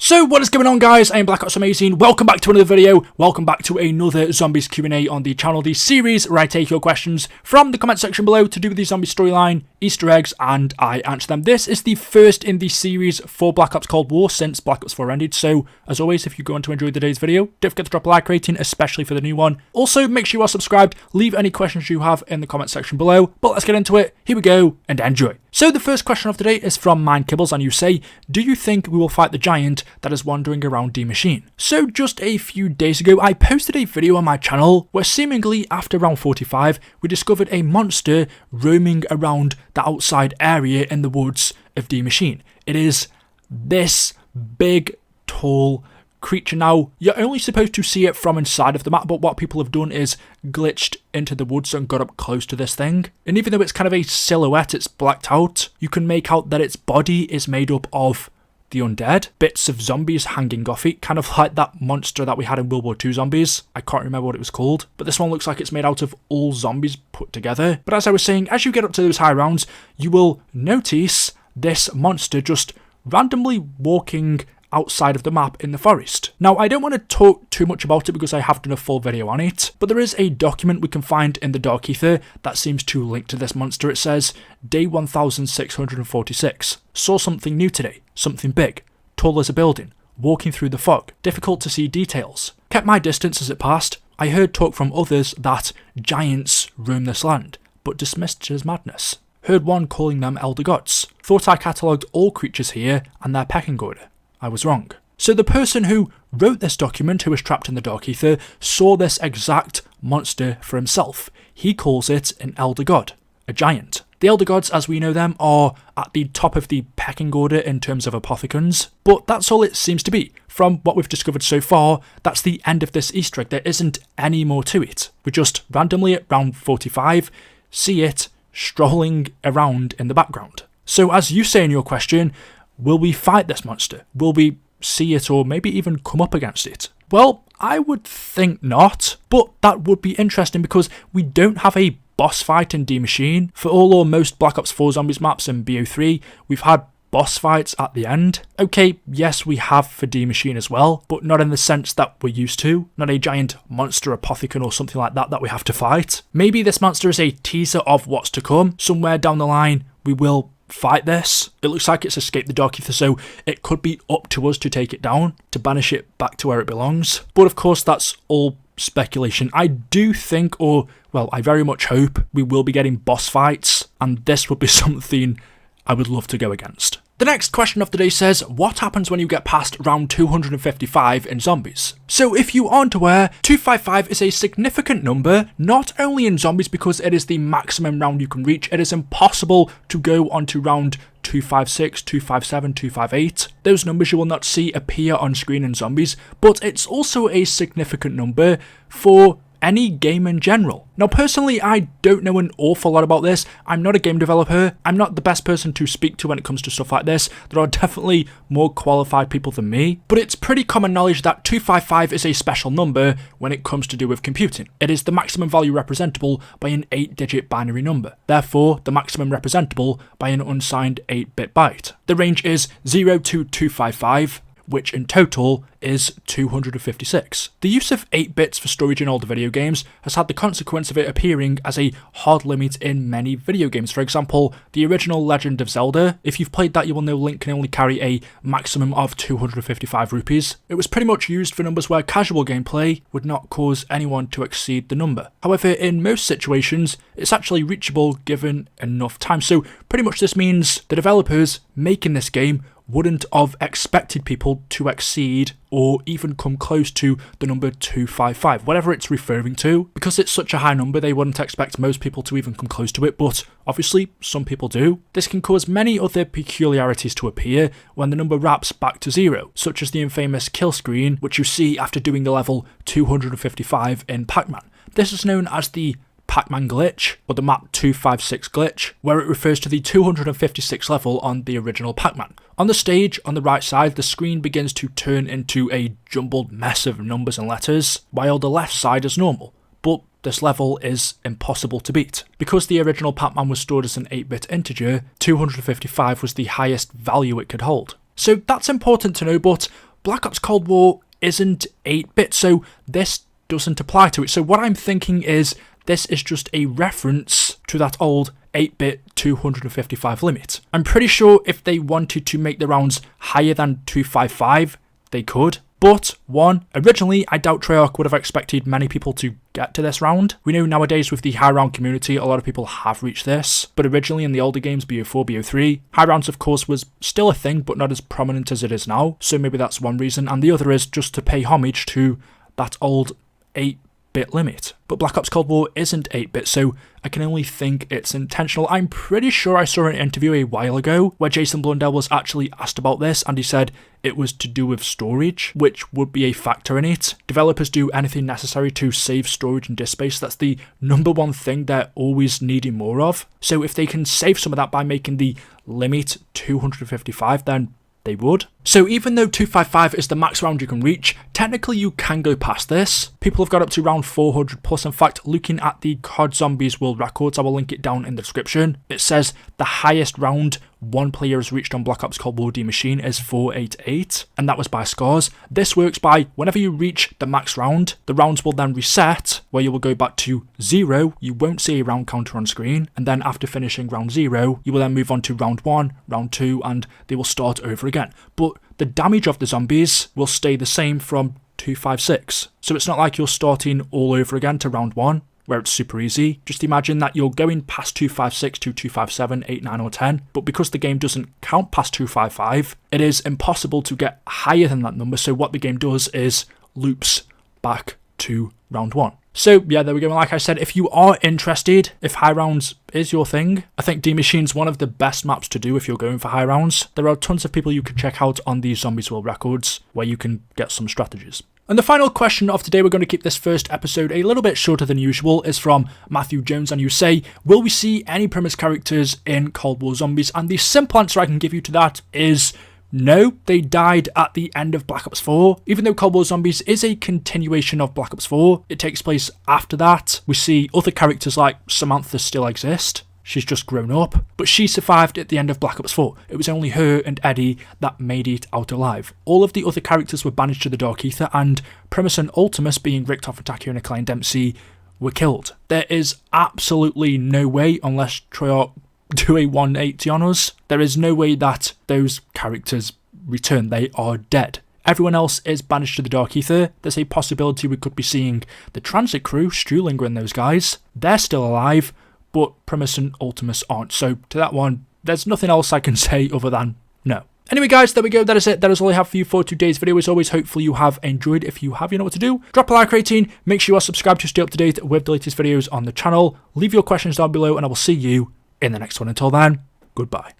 So what is going on, guys? I am Black Ops Amazing. Welcome back to another video. Welcome back to another Zombies Q&A on the channel, the series where I take your questions from the comment section below to do with the zombie storyline, Easter eggs, and I answer them. This is the first in the series for Black Ops Cold War since Black Ops 4 ended. So as always, if you're going to enjoy today's video, don't forget to drop a like rating, especially for the new one. Also, make sure you are subscribed. Leave any questions you have in the comment section below. But let's get into it. Here we go, and enjoy. So the first question of the day is from Mind Kibbles, and you say, do you think we will fight the giant that is wandering around the Maschine? So just a few days ago, I posted a video on my channel where seemingly after round 45, we discovered a monster roaming around the outside area in the woods of the Maschine. It is this big, tall creature. Now, you're only supposed to see it from inside of the map, but what people have done is glitched into the woods and got up close to this thing. And even though it's kind of a silhouette, it's blacked out, you can make out that its body is made up of the undead, bits of zombies hanging off it, kind of like that monster that we had in World War II zombies. I can't remember what it was called, but this one looks like it's made out of all zombies put together. But as I was saying, as you get up to those high rounds, you will notice this monster just randomly walking outside of the map in the forest. Now, I don't want to talk too much about it because I have done a full video on it, but there is a document we can find in the Dark Ether that seems to link to this monster. It says, day 1646, saw something new today, something big, tall as a building, walking through the fog, difficult to see details. Kept my distance as it passed. I heard talk from others that giants roam this land, but dismissed it as madness. Heard one calling them elder gods. Thought I catalogued all creatures here and their pecking order. I was wrong. So the person who wrote this document, who was trapped in the Dark Ether, saw this exact monster for himself. He calls it an elder god, a giant. The elder gods, as we know them, are at the top of the pecking order in terms of apothecons, but that's all it seems to be. From what we've discovered so far, that's the end of this Easter egg. There isn't any more to it. We just randomly at round 45 see it strolling around in the background. So as you say in your question, will we fight this monster? Will we see it or maybe even come up against it? Well, I would think not, but that would be interesting because we don't have a boss fight in D Maschine. For all or most Black Ops 4 Zombies maps and BO3, we've had boss fights at the end. Okay, yes, we have for D Maschine as well, but not in the sense that we're used to. Not a giant monster apothecon or something like that we have to fight. Maybe this monster is a teaser of what's to come. Somewhere down the line, we will fight this. It looks like it's escaped the Dark Ether, so it could be up to us to take it down, to banish it back to where it belongs. But of course, that's all speculation. I do think, or well, I very much hope we will be getting boss fights, and this would be something I would love to go against. The next question of the day says, what happens when you get past round 255 in zombies? So if you aren't aware, 255 is a significant number, not only in zombies because it is the maximum round you can reach, it is impossible to go onto round 256, 257, 258. Those numbers you will not see appear on screen in zombies, but it's also a significant number for any game in general. Now personally, I don't know an awful lot about this. I'm not a game developer. I'm not the best person to speak to when it comes to stuff like this. There are definitely more qualified people than me, but it's pretty common knowledge that 255 is a special number when it comes to do with computing. It is the maximum value representable by an 8-digit binary number, therefore the maximum representable by an unsigned 8-bit byte. The range is 0 to 255, which in total is 256. The use of 8 bits for storage in older video games has had the consequence of it appearing as a hard limit in many video games. For example, the original Legend of Zelda, if you've played that you will know Link can only carry a maximum of 255 rupees. It was pretty much used for numbers where casual gameplay would not cause anyone to exceed the number. However, in most situations, it's actually reachable given enough time. So pretty much this means the developers making this game wouldn't have expected people to exceed or even come close to the number 255, whatever it's referring to. Because it's such a high number, they wouldn't expect most people to even come close to it, but obviously some people do. This can cause many other peculiarities to appear when the number wraps back to 0, such as the infamous kill screen, which you see after doing the level 255 in Pac-Man. This is known as the Pac-Man glitch, or the map 256 glitch, where it refers to the 256 level on the original Pac-Man. On the stage, on the right side, the screen begins to turn into a jumbled mess of numbers and letters, while the left side is normal. But this level is impossible to beat. Because the original Pac-Man was stored as an 8-bit integer, 255 was the highest value it could hold. So that's important to know, but Black Ops Cold War isn't 8-bit, so this doesn't apply to it. So what I'm thinking is this is just a reference to that old 8-bit 255 limit. I'm pretty sure if they wanted to make the rounds higher than 255, they could. But, one, originally I doubt Treyarch would have expected many people to get to this round. We know nowadays with the high round community, a lot of people have reached this. But originally in the older games, BO4, BO3, high rounds of course was still a thing, but not as prominent as it is now. So maybe that's one reason. And the other is just to pay homage to that old 8-bit limit. But Black Ops Cold War isn't 8-bit, so I can only think it's intentional. I'm pretty sure I saw an interview a while ago where Jason Blundell was actually asked about this, and he said it was to do with storage, which would be a factor in it. Developers do anything necessary to save storage and disk space. That's the number one thing they're always needing more of. So if they can save some of that by making the limit 255, then they would. So even though 255 is the max round you can reach, technically you can go past this. People have got up to round 400 plus. In fact, looking at the COD Zombies world records, I will link it down in the description. It says the highest round one player has reached on Black Ops Cold War Maschine is 488, and that was by scores. This works by whenever you reach the max round, the rounds will then reset, where you will go back to 0, you won't see a round counter on screen, and then after finishing round 0, you will then move on to round 1, round 2, and they will start over again. But the damage of the zombies will stay the same from 256, so it's not like you're starting all over again to round 1, where it's super easy. Just imagine that you're going past 256 to 257, 8, 9 or 10, but because the game doesn't count past 255, it is impossible to get higher than that number, so what the game does is loops back to round 1. So yeah, there we go. Like I said, if you are interested, if high rounds is your thing, I think D-Machine's one of the best maps to do if you're going for high rounds. There are tons of people you can check out on the Zombies World Records where you can get some strategies. And the final question of today, we're going to keep this first episode a little bit shorter than usual, is from Matthew Jones, and you say, will we see any premise characters in Cold War Zombies? And the simple answer I can give you to that is no, they died at the end of Black Ops 4. Even though Cold War Zombies is a continuation of Black Ops 4, it takes place after that. We see other characters like Samantha still exist. She's just grown up, but she survived at the end of Black Ops 4. It was only her and Eddie that made it out alive. All of the other characters were banished to the Dark Ether, and Primus and Ultimus, being Rick Toffentacchio and Klein Dempsey, were killed. There is absolutely no way, unless Treyarch do a 180 on us, there is no way that those characters return. They are dead. Everyone else is banished to the Dark Ether. There's a possibility we could be seeing the Transit crew, Strulinger and those guys. They're still alive, but Primus and Ultimus aren't. So to that one, there's nothing else I can say other than no. Anyway guys, there we go, that is it. That is all I have for you for today's video. As always, hopefully you have enjoyed. If you have, you know what to do. Drop a like rating, make sure you are subscribed to stay up to date with the latest videos on the channel. Leave your questions down below and I will see you in the next one. Until then, goodbye.